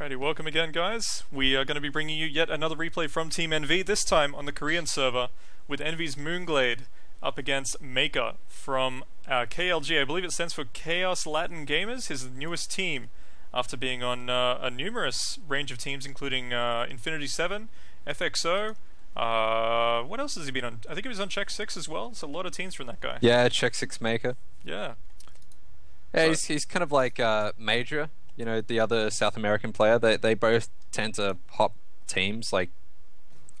Alrighty, welcome again, guys. We are going to be bringing you yet another replay from Team NV, this time on the Korean server, with NV's mOOnGLaDe up against Maker from KLG. I believe it stands for Kaos Latin Gamers, his newest team, after being on a numerous range of teams, including Infinity 7, FXO. What else has he been on? I think he was on Check 6 as well. It's a lot of teams from that guy. Yeah, Check 6 Maker. Yeah. Yeah, he's kind of like Major, you know, the other South American player. They both tend to hop teams like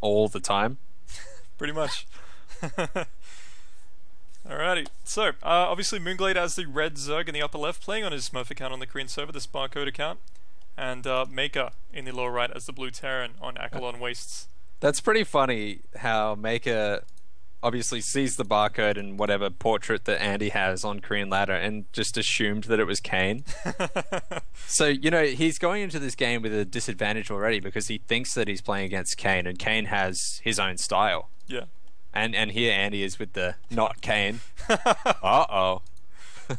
all the time. Pretty much. Alrighty, so obviously mOOnGLaDe has the red Zerg in the upper left, playing on his Smurf account on the Korean server, this barcode account, and Maker in the lower right as the blue Terran on Akalon Wastes. That's pretty funny how Maker obviously sees the barcode and whatever portrait that Andy has on Korean Ladder and just assumed that it was Kane. So, you know, he's going into this game with a disadvantage already because he thinks that he's playing against Kane, and Kane has his own style. Yeah. And here Andy is with the not Kane. Uh-oh.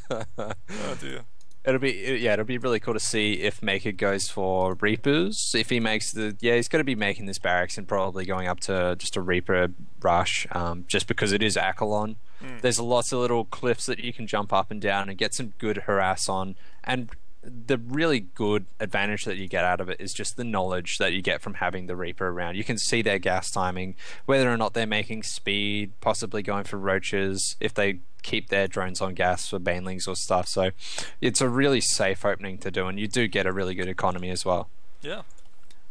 Oh dear. It'll be really cool to see if Maker goes for Reapers. If he makes he's going to be making this barracks and probably going up to just a Reaper rush, just because it is Akalon. There's lots of little cliffs that you can jump up and down and get some good harass on, and the really good advantage that you get out of it is just the knowledge that you get from having the Reaper around. You can see their gas timing, whether or not they're making speed, possibly going for roaches, if they keep their drones on gas for banelings or stuff. So it's a really safe opening to do, and you do get a really good economy as well. Yeah.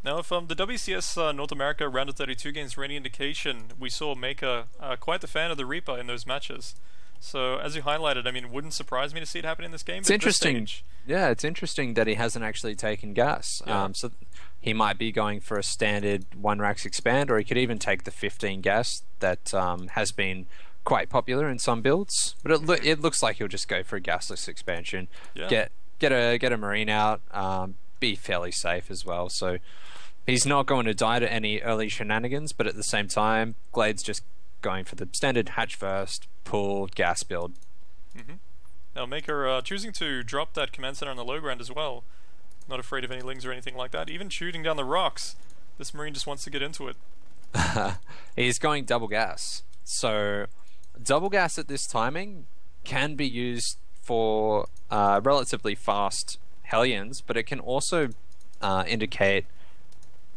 Now, if the WCS North America Round of 32 games were any indication, we saw Maker quite the fan of the Reaper in those matches. So, as you highlighted, I mean, it wouldn't surprise me to see it happen in this game. It's interesting. Yeah, it's interesting that he hasn't actually taken gas. Yeah. So he might be going for a standard 1-Rax expand, or he could even take the 15 gas that has been quite popular in some builds. But it looks like he'll just go for a gasless expansion. Yeah. Get a Marine out, be fairly safe as well. So he's not going to die to any early shenanigans, but at the same time, Glade's just going for the standard hatch first, pull, gas build. Now Maker choosing to drop that command center on the low ground as well. Not afraid of any lings or anything like that. Even shooting down the rocks. This Marine just wants to get into it. He's going double gas. So double gas at this timing can be used for relatively fast Hellions, but it can also indicate...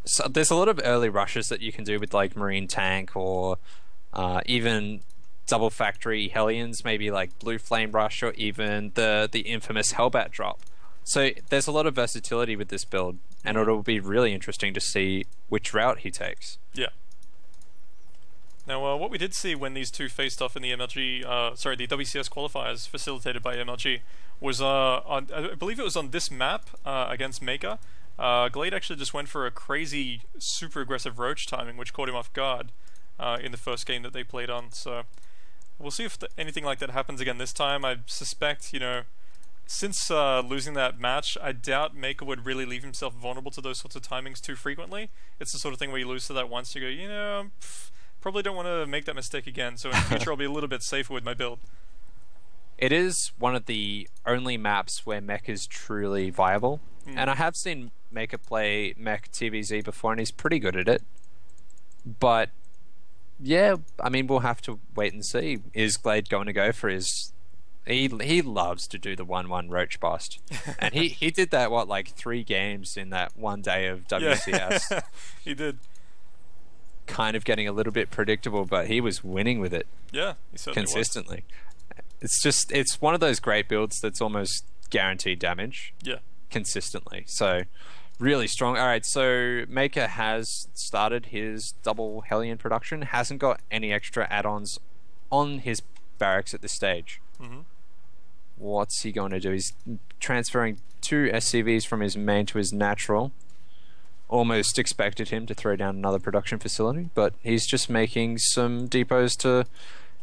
So there's a lot of early rushes that you can do with like Marine Tank, or even double factory Hellions, maybe like Blue Flame Rush, or even the infamous Hellbat drop. So there's a lot of versatility with this build, and it'll be really interesting to see which route he takes. Yeah. Now, what we did see when these two faced off in the MLG, the WCS qualifiers facilitated by MLG, was on, I believe it was on this map against Maker. Glade actually just went for a crazy, super aggressive roach timing, which caught him off guard in the first game that they played on. So we'll see if anything like that happens again this time. I suspect, you know, since losing that match, I doubt Maker would really leave himself vulnerable to those sorts of timings too frequently. It's the sort of thing where you lose to that once, you go, you know, probably don't want to make that mistake again, so in the future I'll be a little bit safer with my build. It is one of the only maps where mech is truly viable, and I have seen Maker play mech TVZ before, and he's pretty good at it. But yeah, I mean, we'll have to wait and see. Is Glade going to go for his... He loves to do the 1-1 roach bust, and he did that, what, like 3 games in that one day of WCS. Yeah. He did. Kind of getting a little bit predictable, but he was winning with it. Yeah, he certainly consistently. It's one of those great builds that's almost guaranteed damage. Yeah. Consistently. So really strong. Alright, so Maker has started his double Hellion production, hasn't got any extra add-ons on his barracks at this stage. What's he going to do? He's transferring 2 SCVs from his main to his natural. Almost expected him to throw down another production facility, but he's just making some depots to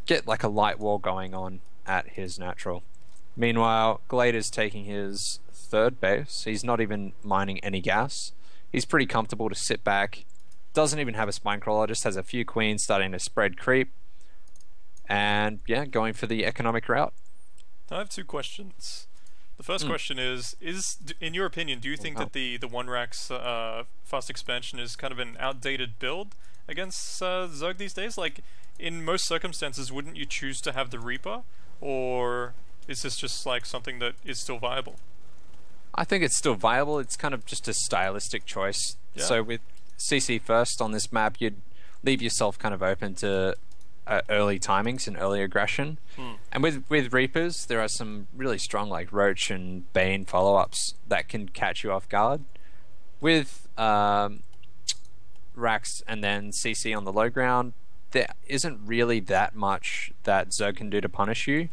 get like a light wall going on at his natural. Meanwhile, Glade is taking his 3rd base. He's not even mining any gas. He's pretty comfortable to sit back. Doesn't even have a spine crawler, just has a few queens starting to spread creep. And yeah, going for the economic route. I have 2 questions. The first question is in your opinion, do you think that the one rack's fast expansion is kind of an outdated build against Zerg these days? Like, in most circumstances, wouldn't you choose to have the Reaper, or is this just like something that is still viable? I think it's still viable. It's kind of just a stylistic choice. Yeah. So with CC first on this map, you'd leave yourself kind of open to early timings and early aggression. And with Reapers, there are some really strong like Roach and Bane follow-ups that can catch you off guard. With Rax and then CC on the low ground, there isn't really that much that Zerg can do to punish you.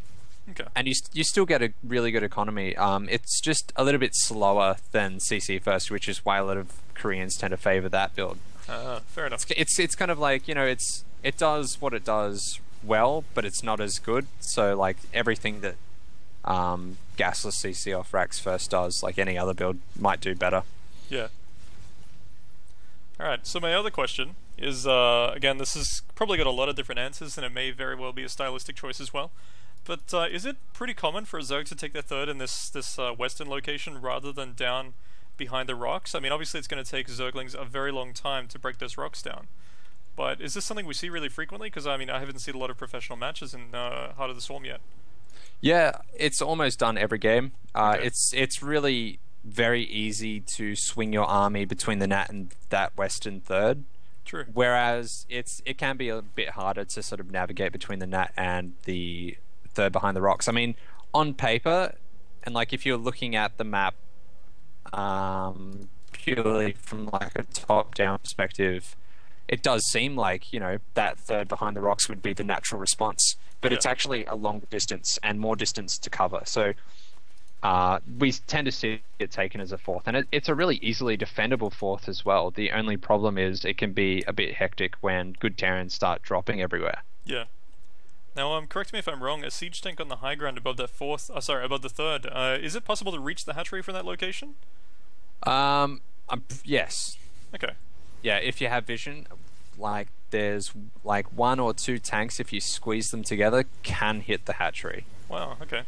Okay. And you still get a really good economy. It's just a little bit slower than CC first, which is why a lot of Koreans tend to favor that build. Fair enough. It's kind of like, you know, it does what it does well, but it's not as good. So like everything that gasless CC off Rax first does, like any other build, might do better. Yeah. Alright, so my other question is, again, this has probably got a lot of different answers, and it may very well be a stylistic choice as well. But is it pretty common for a Zerg to take their third in this western location rather than down behind the rocks? I mean, obviously it's going to take Zerglings a very long time to break those rocks down. But is this something we see really frequently? Because, I mean, I haven't seen a lot of professional matches in Heart of the Swarm yet. Yeah, it's almost done every game. Okay. It's really very easy to swing your army between the Nat and that western third. True. Whereas it can be a bit harder to sort of navigate between the Nat and the third behind the rocks. I mean, on paper, and like if you're looking at the map purely from like a top-down perspective, it does seem like, you know, that third behind the rocks would be the natural response. But it's actually a longer distance and more distance to cover. So we tend to see it taken as a fourth, and it's a really easily defendable fourth as well. The only problem is it can be a bit hectic when good Terrans start dropping everywhere. Yeah. Now, correct me if I'm wrong. A siege tank on the high ground above that above the third. Is it possible to reach the hatchery from that location? Yes. Okay. Yeah, if you have vision, like there's like 1 or 2 tanks, if you squeeze them together, can hit the hatchery. Wow. Okay.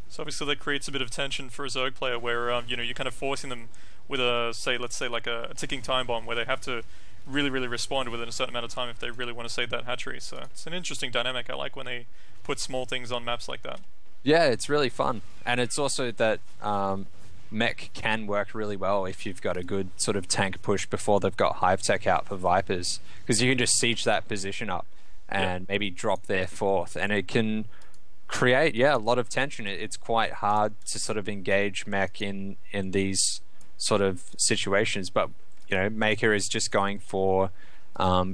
So obviously that creates a bit of tension for a Zerg player, where you know, you're kind of forcing them with let's say like a ticking time bomb, where they have to really respond within a certain amount of time if they really want to save that hatchery. So it's an interesting dynamic. I like when they put small things on maps like that. Yeah, it's really fun, and it's also that mech can work really well if you've got a good sort of tank push before they've got hive tech out for Vipers, because you can just siege that position up and maybe drop their fourth, and it can create a lot of tension. It's quite hard to sort of engage mech in these sort of situations, but you know, Maker is just going for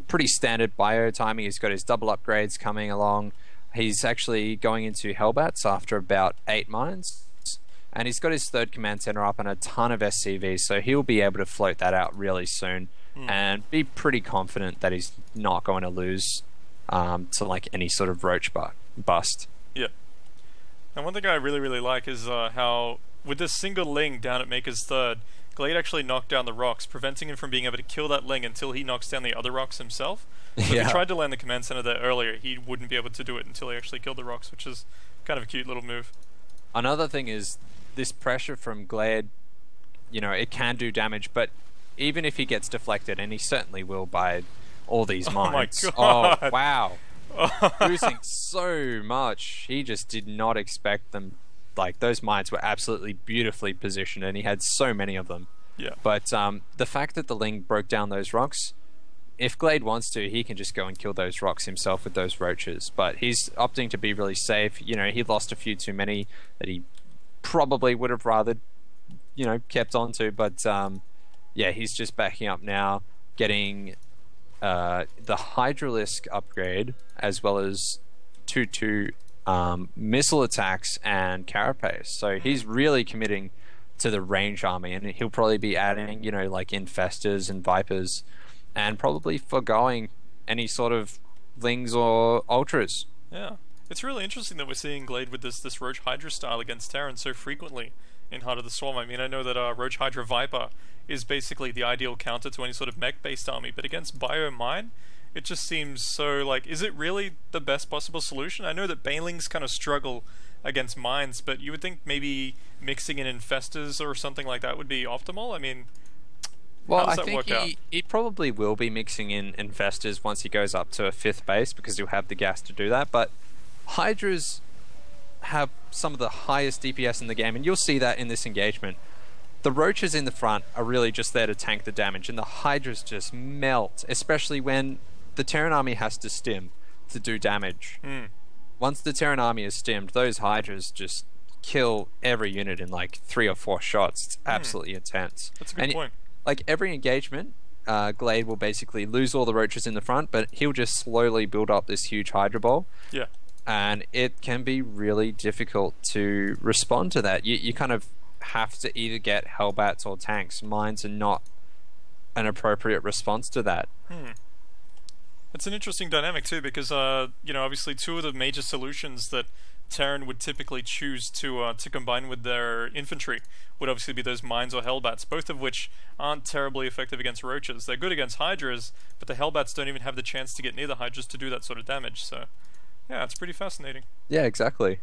pretty standard bio timing. He's got his double upgrades coming along. He's actually going into Hellbats after about 8 mines, and he's got his third command center up and a ton of SCV, so he'll be able to float that out really soon and be pretty confident that he's not going to lose to like any sort of Roach bust. Yeah. And one thing I really like is how with this single Ling down at Maker's third, GLADE actually knocked down the rocks, preventing him from being able to kill that Ling until he knocks down the other rocks himself. So if he tried to land the command center there earlier, he wouldn't be able to do it until he actually killed the rocks, which is kind of a cute little move. Another thing is this pressure from GLADE, you know, it can do damage, but even if he gets deflected, and he certainly will by all these mines. Oh my god! Oh, wow. Losing so much. He just did not expect them. Like, those mines were absolutely beautifully positioned, and he had so many of them. Yeah. But the fact that the Ling broke down those rocks, if GLADE wants to, he can just go and kill those rocks himself with those roaches. But he's opting to be really safe. You know, he lost a few too many that he probably would have rather, you know, kept on to. But yeah, he's just backing up now, getting the Hydralisk upgrade, as well as 2/2 missile attacks and carapace. So he's really committing to the range army, and he'll probably be adding, you know, like infestors and vipers, and probably foregoing any sort of Lings or ultras. Yeah, it's really interesting that we're seeing GLADE with this Roach Hydra style against Terran so frequently in Heart of the Swarm. I mean, I know that Roach Hydra Viper is basically the ideal counter to any sort of mech-based army, but against Bio Mine, it just seems so, like, is it really the best possible solution? I know that Banelings kind of struggle against mines, but you would think maybe mixing in infestors or something like that would be optimal. I mean, how Well, does I that think work out? he probably will be mixing in infestors once he goes up to a 5th base because he'll have the gas to do that. But Hydras have some of the highest DPS in the game, and you'll see that in this engagement. The roaches in the front are really just there to tank the damage, and the Hydras just melt, especially when the Terran army has to stim to do damage. Once the Terran army is stimmed, those Hydras just kill every unit in like 3 or 4 shots. It's absolutely intense. That's a good point. Like every engagement, Glade will basically lose all the roaches in the front, but he'll just slowly build up this huge Hydra ball. Yeah. And it can be really difficult to respond to that. You kind of have to either get Hellbats or tanks. Mines are not an appropriate response to that. It's an interesting dynamic too, because obviously two of the major solutions that Terran would typically choose to combine with their infantry would obviously be those mines or Hellbats, both of which aren't terribly effective against roaches. They're good against Hydras, but the Hellbats don't even have the chance to get near the Hydras to do that sort of damage. So, yeah, it's pretty fascinating. Yeah, exactly.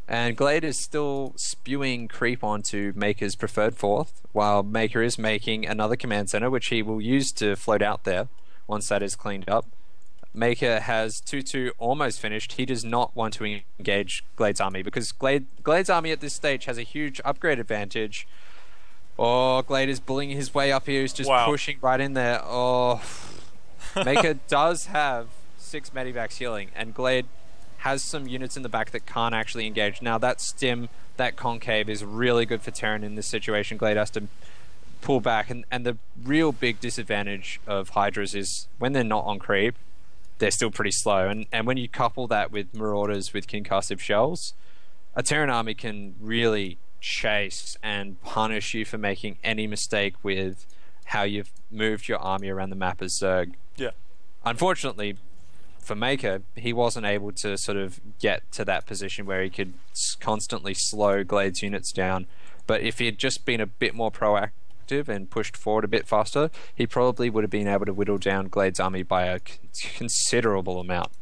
And Glade is still spewing creep onto Maker's preferred 4th, while Maker is making another command center, which he will use to float out there once that is cleaned up. Maker has 2-2 almost finished. He does not want to engage Glade's army because Glade's army at this stage has a huge upgrade advantage. Oh, Glade is bullying his way up here. He's just pushing right in there. Oh, Maker does have 6 medivacs healing, and Glade has some units in the back that can't actually engage. Now that stim, that concave is really good for Terran in this situation. Glade has to pull back, and the real big disadvantage of Hydras is when they're not on creep, they're still pretty slow. And when you couple that with Marauders with concussive shells, a Terran army can really chase and punish you for making any mistake with how you've moved your army around the map as Zerg. Yeah. Unfortunately, for Maker, he wasn't able to sort of get to that position where he could constantly slow Glade's units down. But if he had just been a bit more proactive and pushed forward a bit faster, he probably would have been able to whittle down Glade's army by a considerable amount.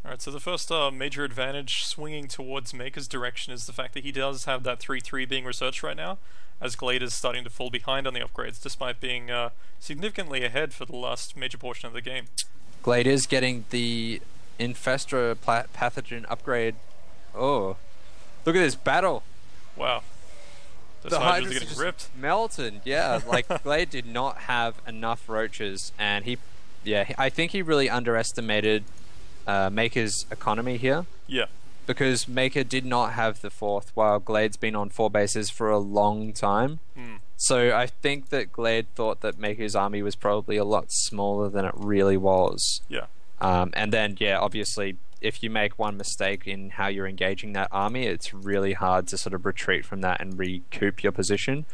Alright, so the first major advantage swinging towards Maker's direction is the fact that he does have that 3-3 being researched right now, as Glade is starting to fall behind on the upgrades, despite being significantly ahead for the last major portion of the game. Glade is getting the Infestor pathogen upgrade. Oh, look at this battle! Wow. Those The Hydras are Hydras getting ripped. melted. Yeah, like Glade did not have enough roaches, and I think he really underestimated Maker's economy here. Yeah. Because Maker did not have the 4th, while Glade's been on 4 bases for a long time. So I think that Glade thought that Maker's army was probably a lot smaller than it really was. Yeah. And then, yeah, obviously, if you make one mistake in how you're engaging that army, it's really hard to sort of retreat from that and recoup your position.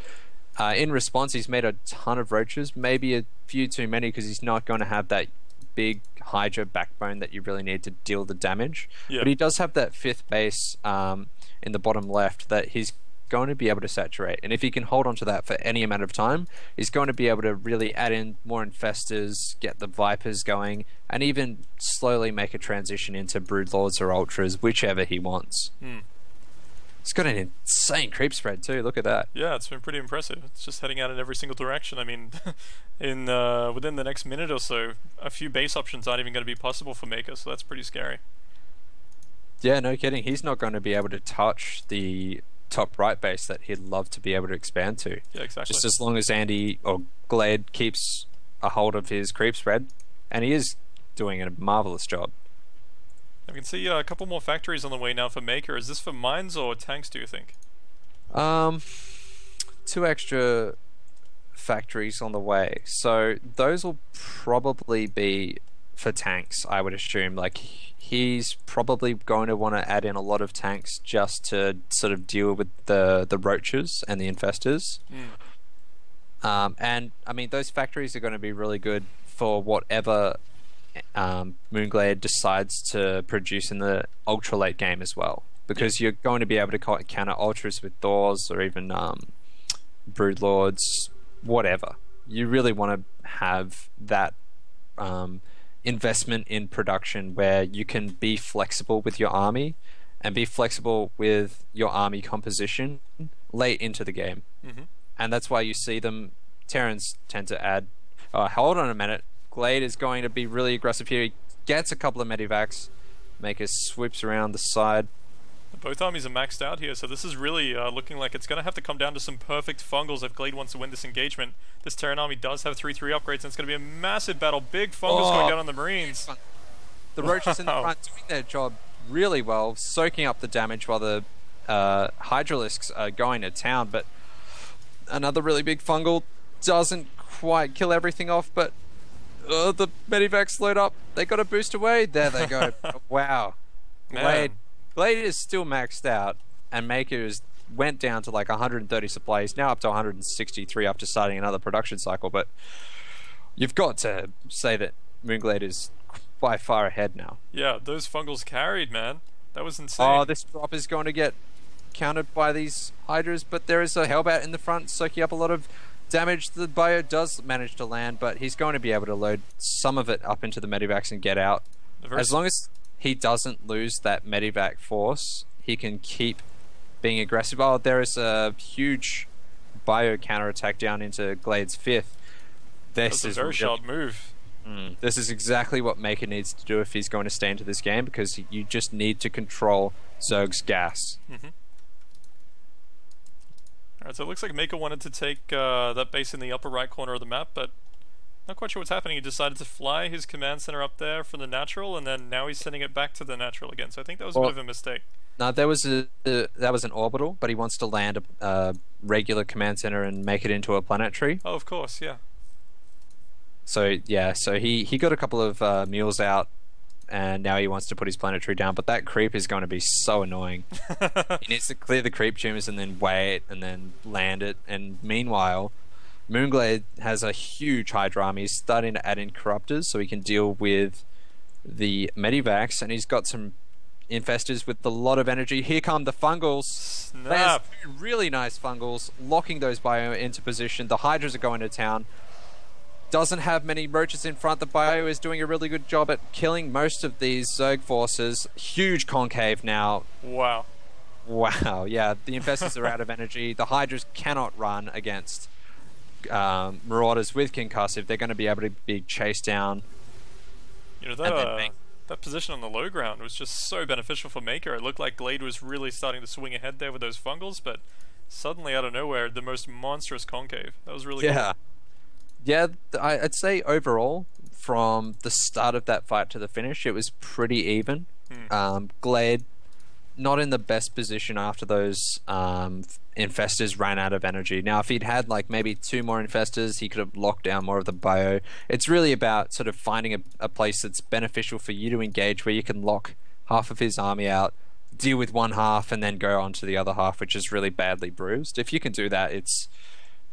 In response, he's made a ton of roaches, maybe a few too many because he's not going to have that big Hydra backbone that you really need to deal the damage. Yeah. But he does have that 5th base in the bottom left that he's going to be able to saturate, and if he can hold on to that for any amount of time, he's going to be able to really add in more infestors, get the Vipers going, and even slowly make a transition into Broodlords or Ultras, whichever he wants. He's got an insane creep spread too, look at that. Yeah, it's been pretty impressive. It's just heading out in every single direction. I mean, within the next minute or so, a few base options aren't even going to be possible for Maker, so that's pretty scary. Yeah, no kidding. He's not going to be able to touch the top right base that he'd love to be able to expand to. Yeah, exactly. Just as long as Andy or Glade keeps a hold of his creep spread, and he is doing a marvelous job. I can see a couple more factories on the way now for Maker. Is this for mines or tanks, do you think? 2 extra factories on the way. So those will probably be for tanks, I would assume. Like, he's probably going to want to add in a lot of tanks just to sort of deal with the roaches and the infestors. And I mean, those factories are going to be really good for whatever mOOnGLaDe decides to produce in the ultra late game as well, because you're going to be able to counter ultras with Thors or even Broodlords, whatever. You really want to have that investment in production where you can be flexible with your army and be flexible with your army composition late into the game. And that's why you see them, Terrans tend to add, hold on a minute, mOOnGLaDe is going to be really aggressive here. He gets a couple of medivacs, Maker swoops around the side. Both armies are maxed out here, so this is really looking like it's going to have to come down to some perfect fungals if mOOnGLaDe wants to win this engagement. This Terran army does have 3-3 upgrades, and it's going to be a massive battle. Big fungals going down on the Marines. The Roaches in the front doing their job really well, soaking up the damage while the Hydralisks are going to town, but another really big fungal doesn't quite kill everything off, but the medivacs load up. They got a boost away. There they go. Wow. mOOnGLaDe is still maxed out, and Maker went down to like 130 supply. He's now up to 163 after starting another production cycle, but you've got to say that mOOnGLaDe is by far ahead now. Yeah, those fungals carried, man. That was insane. Oh, this drop is going to get countered by these Hydras, but there is a Hellbat in the front soaking up a lot of damage. The bio does manage to land, but he's going to be able to load some of it up into the medivacs and get out. As long as he doesn't lose that medivac force, he can keep being aggressive. Oh, there is a huge bio counterattack down into mOOnGLaDe's 5th. This is a very sharp move. This is exactly what Maker needs to do if he's going to stay into this game, because you just need to control Zerg's gas. Alright, so it looks like Maker wanted to take that base in the upper right corner of the map, but not quite sure what's happening. He decided to fly his command center up there from the natural, and then now he's sending it back to the natural again. So I think that was a bit of a mistake. No, that was an orbital, but he wants to land a regular command center and make it into a planetary. Oh, of course, yeah. So yeah, so he got a couple of mules out, and now he wants to put his planetary down, but that creep is going to be so annoying. He needs to clear the creep tumors and then wait and then land it, and meanwhile mOOnGLaDe has a huge Hydra army. He's starting to add in corruptors so he can deal with the medivacs, and he's got some infestors with a lot of energy. Here come the fungals. Snap. There's really nice fungals, locking those bio into position. The Hydras are going to town. Doesn't have many roaches in front. The bio is doing a really good job at killing most of these Zerg forces. Huge concave now. Wow. Wow, yeah, the infestors are out of energy. The Hydras cannot run against Marauders with concussive. They're going to be able to be chased down. You know, that position on the low ground was just so beneficial for Maker. It looked like mOOnGLaDe was really starting to swing ahead there with those fungals, but suddenly out of nowhere, the most monstrous concave. That was really cool. Yeah, I'd say overall, from the start of that fight to the finish, it was pretty even. mOOnGLaDe not in the best position after those infestors ran out of energy. Now, if he'd had like maybe 2 more infestors, he could have locked down more of the bio. It's really about sort of finding a place that's beneficial for you to engage, where you can lock half of his army out, deal with one half, and then go on to the other half, which is really badly bruised. If you can do that, it's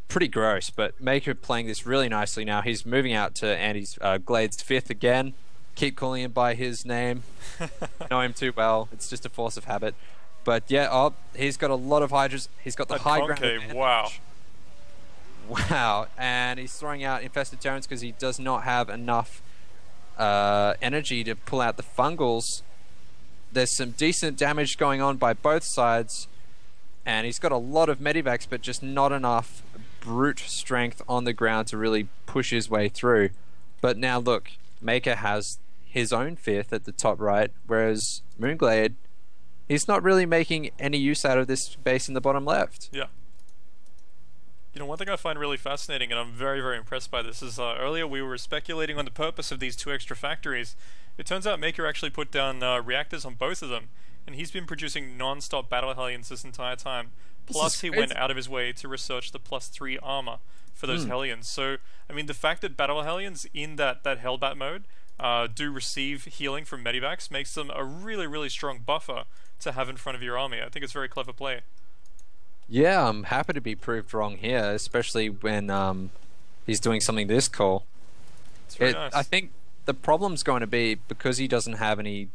pretty gross, but Maker playing this really nicely now. He's moving out to mOOnGLaDe's 5th again. Keep calling him by his name. Know him too well. It's just a force of habit. But yeah, he's got a lot of Hydras. He's got the high ground advantage. Wow. And he's throwing out infested Terrans because he does not have enough energy to pull out the fungals. There's some decent damage going on by both sides, and he's got a lot of medivacs, but just not enough brute strength on the ground to really push his way through. But now look, Maker has his own 5th at the top right, whereas mOOnGLaDe, he's not really making any use out of this base in the bottom left. Yeah. You know, one thing I find really fascinating, and I'm very, very impressed by this, is earlier we were speculating on the purpose of these 2 extra factories. It turns out Maker actually put down reactors on both of them, and he's been producing non-stop battle Hellions this entire time. Plus, he went out of his way to research the +3 armor for those Hellions. So, I mean, the fact that battle Hellions in that Hellbat mode do receive healing from medivacs makes them a really, really strong buffer to have in front of your army. I think it's very clever play. Yeah, I'm happy to be proved wrong here, especially when he's doing something this cool. It's very nice. I think the problem's going to be, because he doesn't have any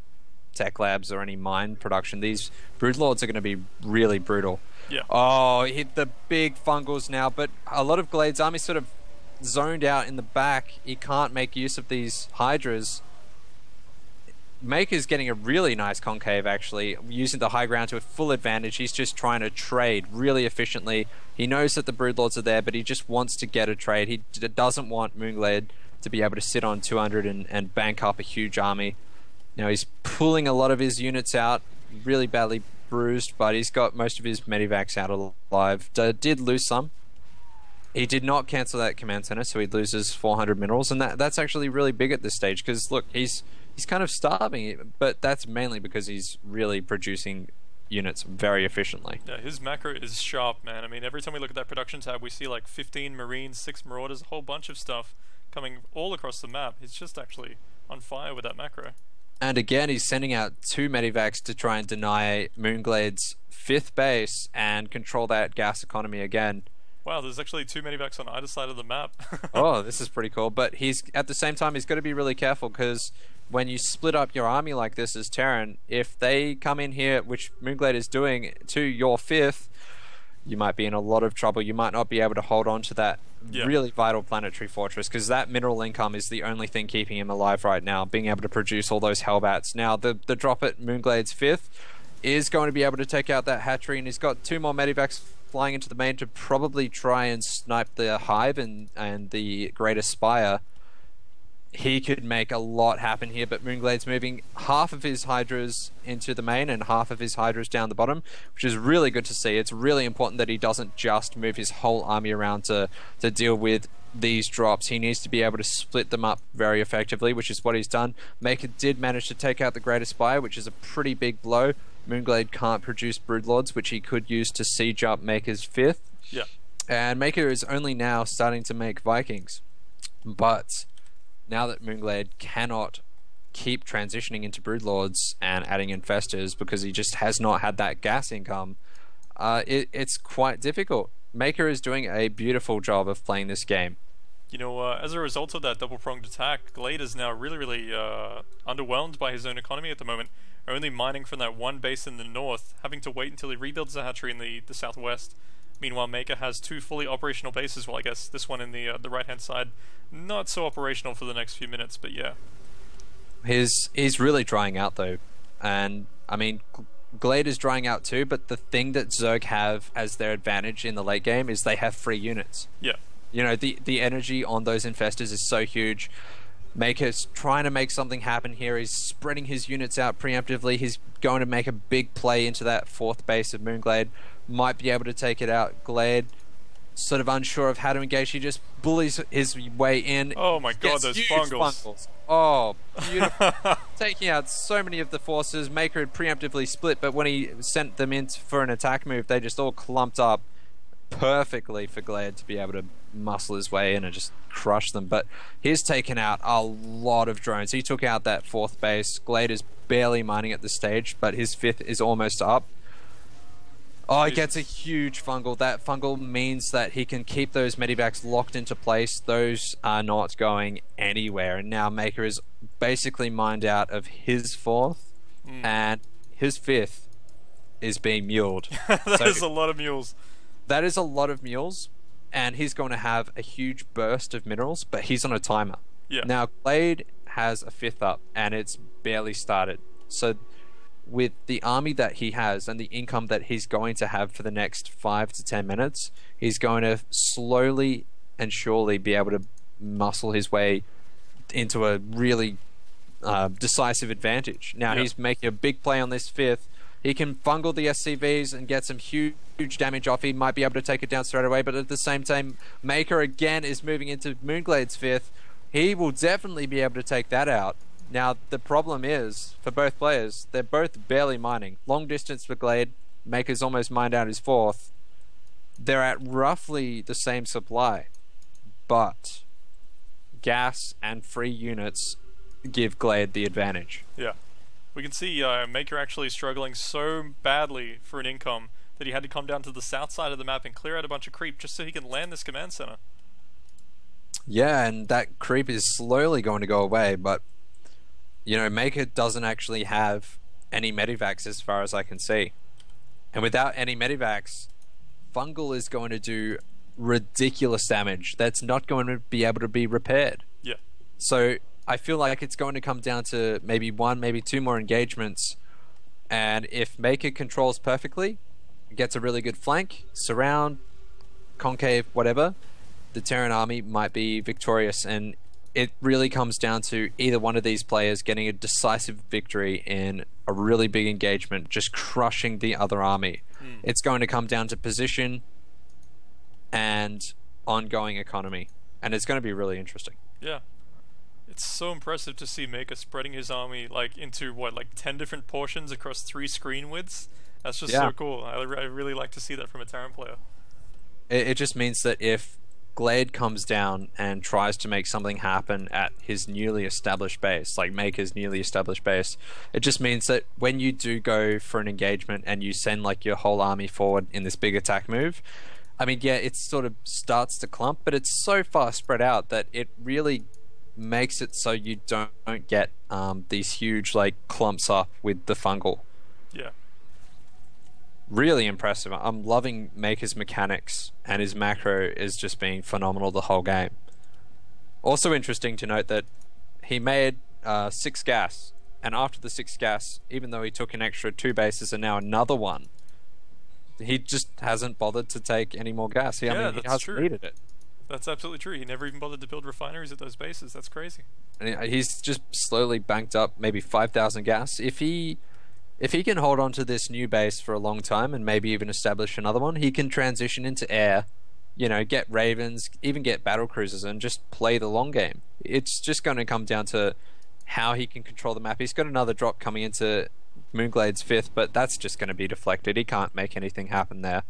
tech labs or any mine production, these Broodlords are going to be really brutal. Yeah. Oh, he hit the big fungals now, but a lot of mOOnGLaDe's army sort of zoned out in the back. He can't make use of these Hydras. Maker's getting a really nice concave, actually, using the high ground to a full advantage. He's just trying to trade really efficiently. He knows that the Broodlords are there, but he just wants to get a trade. He doesn't want mOOnGLaDe to be able to sit on 200 and bank up a huge army. Now, he's pulling a lot of his units out, really badly bruised, but he's got most of his medivacs out alive. Did lose some. He did not cancel that command center, so he loses 400 minerals, and that's actually really big at this stage, because look, he's kind of starving, but that's mainly because he's really producing units very efficiently. Yeah, his macro is sharp, man. I mean, every time we look at that production tab, we see like 15 Marines, 6 Marauders, a whole bunch of stuff coming all across the map. He's just actually on fire with that macro. And again, he's sending out 2 medivacs to try and deny mOOnGLaDe's 5th base and control that gas economy again. Wow, there's actually 2 medivacs on either side of the map. Oh, this is pretty cool. But he's at the same time, he's got to be really careful, because when you split up your army like this as Terran, if they come in here, which mOOnGLaDe is doing, to your 5th, you might be in a lot of trouble. You might not be able to hold on to that really vital planetary fortress, because that mineral income is the only thing keeping him alive right now, being able to produce all those Hellbats. Now, the drop at mOOnGLaDe's 5th is going to be able to take out that hatchery, and he's got 2 more medivacs flying into the main to probably try and snipe the Hive and the Greater Spire. He could make a lot happen here, but mOOnGLaDe's moving half of his Hydras into the main and half of his Hydras down the bottom, which is really good to see. It's really important that he doesn't just move his whole army around to deal with these drops. He needs to be able to split them up very effectively, which is what he's done. Maker did manage to take out the Greater Spire, which is a pretty big blow. mOOnGLaDe can't produce Broodlords, which he could use to siege up Maker's 5th. Yeah. And Maker is only now starting to make Vikings. But now that mOOnGLaDe cannot keep transitioning into Broodlords and adding Infestors, because he just has not had that gas income, it's quite difficult. Maker is doing a beautiful job of playing this game. You know, as a result of that double-pronged attack, GLaDe is now really underwhelmed by his own economy at the moment, only mining from that one base in the north, having to wait until he rebuilds the hatchery in the southwest. Meanwhile, Maker has 2 fully operational bases. Well, I guess this one in the right-hand side, not so operational for the next few minutes, but yeah. He's really drying out, though. And, I mean, GLaDe is drying out too, but the thing that Zerg have as their advantage in the late game is they have free units. Yeah. You know, the energy on those Infestors is so huge. Maker's trying to make something happen here. He's spreading his units out preemptively. He's going to make a big play into that 4th base of mOOnGLaDe. Might be able to take it out. GLaDe, sort of unsure of how to engage. He just bullies his way in. Oh my god, those fungals. Oh, beautiful. Taking out so many of the forces. Maker had preemptively split, but when he sent them in for an attack move, they just all clumped up perfectly for GLaDe to be able to muscle his way in and just crush them. But he's taken out a lot of drones. He took out that 4th base. GLaDe is barely mining at this stage, but his 5th is almost up. Oh, he gets a huge fungal. That fungal means that he can keep those medivacs locked into place. Those are not going anywhere. And now Maker is basically mined out of his 4th, and his 5th is being muled. That is a lot of mules. That is a lot of mules, and he's going to have a huge burst of minerals, but he's on a timer. Yeah. Now, GLaDe has a 5th up, and it's barely started. So with the army that he has and the income that he's going to have for the next 5 to 10 minutes, he's going to slowly and surely be able to muscle his way into a really decisive advantage. Now, he's making a big play on this 5th. He can fungal the SCVs and get some huge damage off. He might be able to take it down straight away, but at the same time, Maker again is moving into mOOnGLaDe's 5th. He will definitely be able to take that out. Now, the problem is, for both players, they're both barely mining. Long distance for GLaDe, Maker's almost mined out his 4th. They're at roughly the same supply, but gas and free units give GLaDe the advantage. Yeah. We can see Maker actually struggling so badly for an income that he had to come down to the south side of the map and clear out a bunch of creep just so he can land this command center. Yeah, and that creep is slowly going to go away, but you know, Maker doesn't actually have any medivacs as far as I can see. And without any medivacs, Fungal is going to do ridiculous damage that's not going to be able to be repaired. Yeah. So I feel like it's going to come down to maybe one, maybe two more engagements. And if Maker controls perfectly, gets a really good flank, surround, concave, whatever, the Terran army might be victorious. And it really comes down to either one of these players getting a decisive victory in a really big engagement, just crushing the other army. It's going to come down to position and ongoing economy. And it's going to be really interesting. Yeah. It's so impressive to see Maker spreading his army like into what, like 10 different portions across 3 screen widths. That's just so cool. I really like to see that from a Terran player. It just means that if Glade comes down and tries to make something happen at his newly established base, like Maker's newly established base, it just means that when you do go for an engagement and you send like your whole army forward in this big attack move, I mean, yeah, it sort of starts to clump, but it's so far spread out that it really makes it so you don't get these huge like clumps up with the fungal. Yeah. Really impressive. I'm loving Maker's mechanics, and his macro is just being phenomenal the whole game. Also interesting to note that he made 6 gas, and after the 6 gas, even though he took an extra 2 bases and now another one, he just hasn't bothered to take any more gas. I mean, he hasn't needed it. That's absolutely true. He never even bothered to build refineries at those bases. That's crazy. And he's just slowly banked up maybe 5,000 gas. If he can hold on to this new base for a long time and maybe even establish another one, he can transition into air, you know, get Ravens, even get battle cruisers, and just play the long game. It's just going to come down to how he can control the map. He's got another drop coming into mOOnGLaDe's 5th, but that's just going to be deflected. He can't make anything happen there.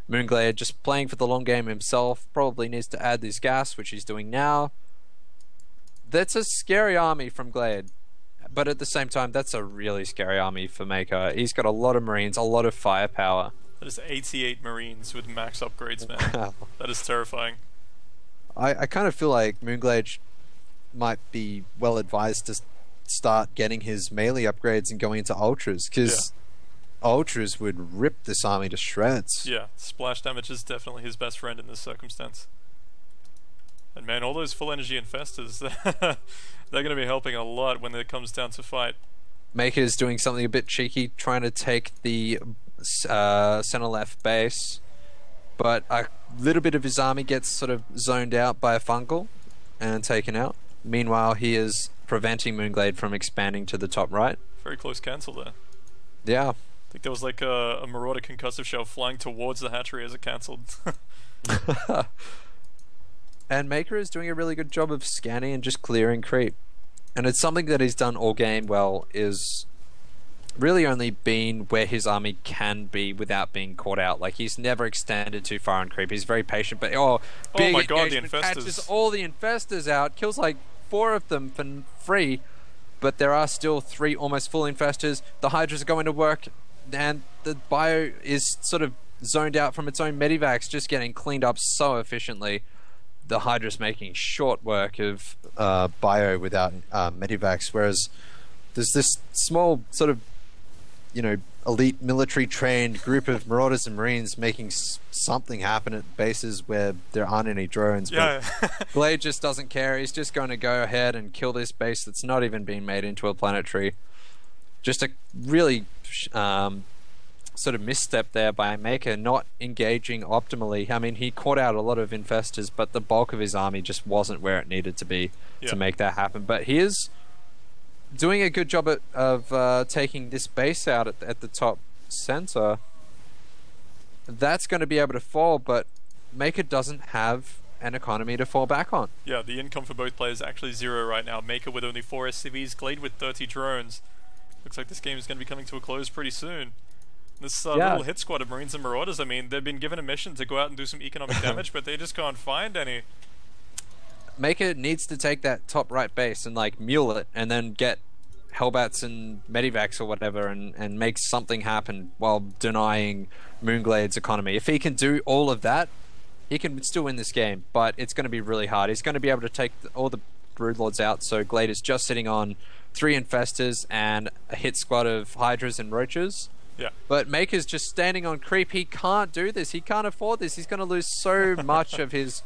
mOOnGLaDe just playing for the long game himself, probably needs to add this gas, which he's doing now. That's a scary army from Glade, but at the same time, that's a really scary army for Maker. He's got a lot of Marines, a lot of firepower. That is 88 Marines with max upgrades, man. That is terrifying. I kind of feel like mOOnGLaDe might be well advised to start getting his melee upgrades and going into ultras, because ultras would rip this army to shreds. Yeah, splash damage is definitely his best friend in this circumstance. And man, all those full energy infestors, they're going to be helping a lot when it comes down to fight. Maker's doing something a bit cheeky, trying to take the center left base, but a little bit of his army gets sort of zoned out by a fungal and taken out. Meanwhile, he is preventing mOOnGLaDe from expanding to the top right. Very close cancel there. Yeah. I think there was like a Marauder concussive shell flying towards the hatchery as it cancelled. And Maker is doing a really good job of scanning and just clearing creep. And it's something that he's done all game well, is really only been where his army can be without being caught out. Like, he's never extended too far on creep. He's very patient, but big my god, the engagement, infestors. catches all the infestors out, kills like 4 of them for free, but there are still 3 almost full infestors. The Hydras are going to work, and the bio is sort of zoned out from its own medivacs, just getting cleaned up so efficiently. The Hydra's making short work of bio without medivacs, whereas there's this small sort of, you know, elite military trained group of Marauders and Marines making something happen at bases where there aren't any drones. Yeah. But Glade just doesn't care. He's just going to go ahead and kill this base that's not even being made into a planetary. Just a really sort of misstep there by Maker, not engaging optimally. I mean, he caught out a lot of infestors, but the bulk of his army just wasn't where it needed to be to make that happen. But he is doing a good job of taking this base out at the top center. That's going to be able to fall, but Maker doesn't have an economy to fall back on. Yeah, the income for both players is actually 0 right now. Maker with only 4 SCVs, Glade with 30 drones. Looks like this game is going to be coming to a close pretty soon. This little hit squad of Marines and Marauders, I mean, they've been given a mission to go out and do some economic damage, but they just can't find any. Maker needs to take that top right base and like mule it, and then get Hellbats and Medivacs or whatever, and make something happen while denying mOOnGLaDe's economy. If he can do all of that, he can still win this game, but it's going to be really hard. He's going to be able to take all the Broodlords out, so Glade is just sitting on 3 Infestors and a hit squad of Hydras and Roaches. Yeah. But Maker's just standing on creep. He can't do this. He can't afford this. He's going to lose so much of his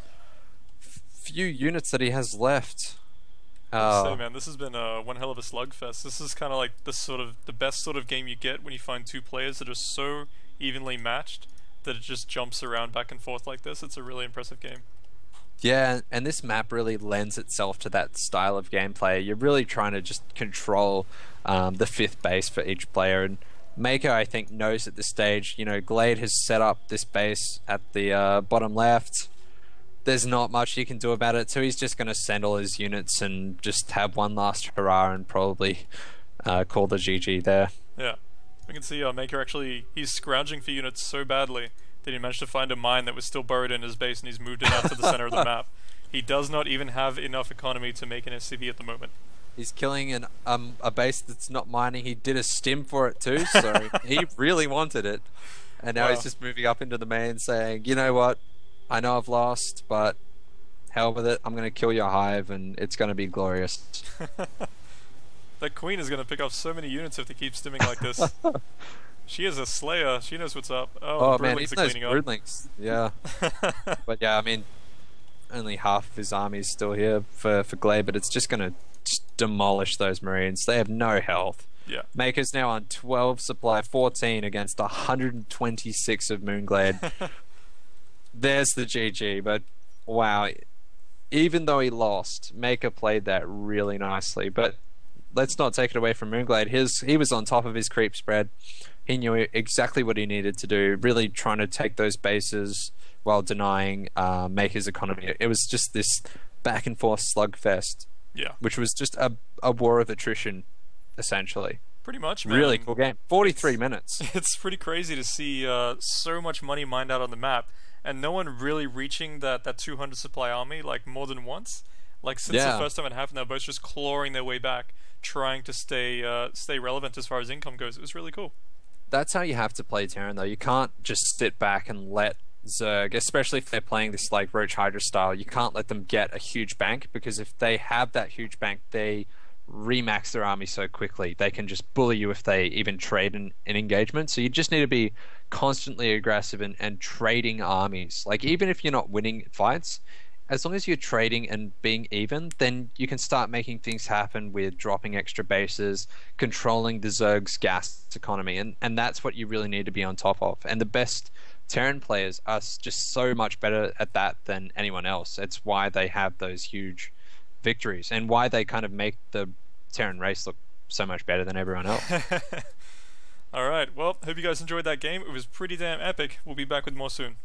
few units that he has left. Say, Oh, man, this has been one hell of a slugfest. This is kind of like the best sort of game you get when you find two players that are so evenly matched that it just jumps around back and forth like this. It's a really impressive game. yeah, and this map really lends itself to that style of gameplay. You're really trying to just control the fifth base for each player, and Maker, I think, knows at this stage. You know, Glade has set up this base at the bottom left. There's not much he can do about it, so he's just going to send all his units and just have one last hurrah and probably call the GG there. Yeah, we can see Maker actually, he's scrounging for units so badly that he managed to find a mine that was still buried in his base and he's moved it out to the center of the map. He does not even have enough economy to make an SCV at the moment. He's killing a base that's not mining. He did a stim for it too, so he really wanted it. And now Wow. he's just moving up into the main saying, you know what, I know I've lost, but hell with it. I'm going to kill your hive and it's going to be glorious. That queen is going to pick off so many units if they keep stimming like this. She is a slayer. She knows what's up. Oh The man, broodlings even are those cleaning broodlings. Yeah. But yeah, I mean, only half of his army is still here for Glade, but it's just going to demolish those Marines. They have no health. Yeah. Maker's now on 12 supply, 14 against 126 of mOOnGLaDe. There's the GG, but wow. Even though he lost, Maker played that really nicely. But let's not take it away from mOOnGLaDe. He was on top of his creep spread. He knew exactly what he needed to do, really trying to take those bases while denying Maker's economy. It was just this back and forth slugfest. Yeah. Which was just a war of attrition, essentially. Pretty much, man. Really cool game. 43 minutes. It's pretty crazy to see so much money mined out on the map, and no one really reaching that 200 supply army like more than once. Like since the first time it happened, they're both just clawing their way back, trying to stay relevant as far as income goes. It was really cool. That's how you have to play Terran, though. You can't just sit back and let Zerg, especially if they're playing this like Roach Hydra style, you can't let them get a huge bank, because if they have that huge bank, they remax their army so quickly. They can just bully you if they even trade in engagement. So you just need to be constantly aggressive and trading armies. Like, even if you're not winning fights, as long as you're trading and being even, then you can start making things happen with dropping extra bases, controlling the Zerg's gas economy, and that's what you really need to be on top of. And the best Terran players are just so much better at that than anyone else. It's why they have those huge victories and why they kind of make the Terran race look so much better than everyone else. Alright, well, hope you guys enjoyed that game. It was pretty damn epic. We'll be back with more soon.